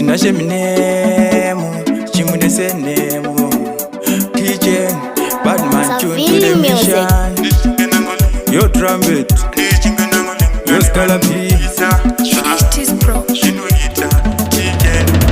Tinashe minemo, chimune senemo. DJ, Badman tune to the mission. Yo trumpet, yo scalapi.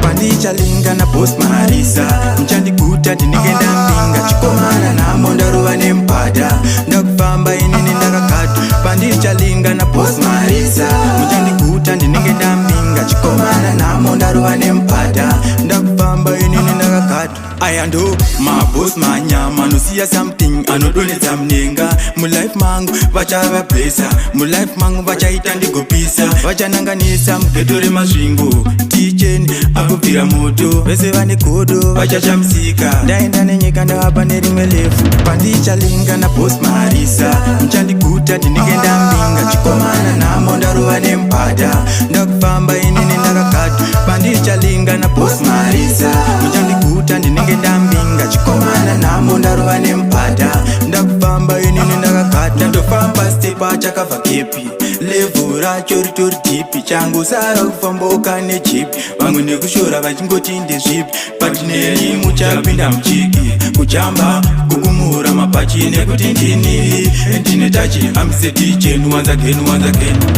Pandicha linga na post marisa. Mchandi kuta tinigenda mbinga. Chikomana na mondaruwa nempada. Ndakufamba inini ndakakatu. Pandicha linga na post marisa. Mchandi kuta tinigenda mbinga. Chikomana na mondaruwa nempada. Ndakufamba inini ndakakatu. Ayando, my boss manyama. No see something, I no do it zamninga. Mu life mangu, vacha vaplesa. Mu life mangu, vacha itandi gopisa. Vacha nanganisa, mkedore maswingo. Teaching, akupira moto. Vese vane kodo, vacha chamsika. Ndaenda nenyika ndawapa nerimwe lefu. Pandicha linga na post marisa. Mchandi kuta, tinigenda mbinga. Chikomana na mondaruwa nempada. Ndakufamba inini ndakakatu. Pandicha linga na post marisa. Mchandi kuta, tinigenda mbinga. Chikomana na mondaruwa nempada. Ndakufamba inini ndakakatu. Ndofamba stepa chakava kepi. Levu racho ritori tipi. Changu sara kufamboka nechipi. Vangu nekushora vachingoti ndezvipi. Patineri muchapinda mchiki. Kuchamba kukumura mapachi nekuti ndini. Ndine tachi ambise tichenu once again.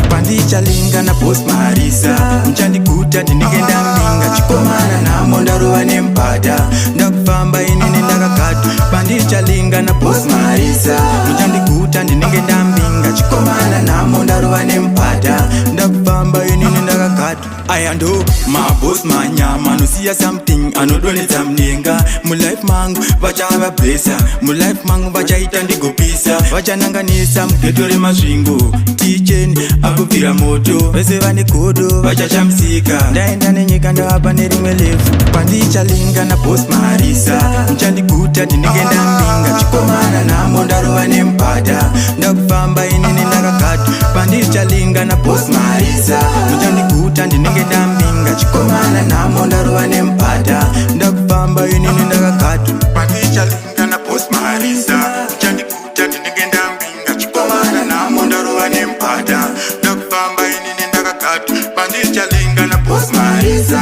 Pandicha linga na post marisa. Mchandi kuta tinigenda mbinga. Chikomana na mondaruwa nempada. Ndakufamba inini ndakakatu. Pandicha linga na post marisa. Mchandi kuta tinigenda mbinga. Chikomana na mondaruwa nempada. Ndakufamba inini ndakakatu. Ayando, my boss manyama. No see something, I no do it zamninga. Mu life mangu, vacha vaplesa. Mu life mangu, vacha itandi gopisa. Vacha nanganisa, mkedore maswingo. Teaching, akupira moto. Vese vane kodo, vacha chamsika. Ndaenda nenyika ndawapa nerimwe lefu. Pandicha linga na post marisa. Mchandi kuta tinigenda mbinga. Chikomana na mondaruwa nempada. Ndakufamba inini ndakakatu. Pandicha linga na post marisa. Mchandi kuta tinigenda mbinga. Chikomana na mondaruwa nempada. Ndakufamba inini ndakakatu. Pandicha linga na post marisa. Mchandi kuta tinigenda mbinga. Chikomana na mondaruwa nempada. Ndakufamba inini ndakakatu. Pandicha linga na post marisa.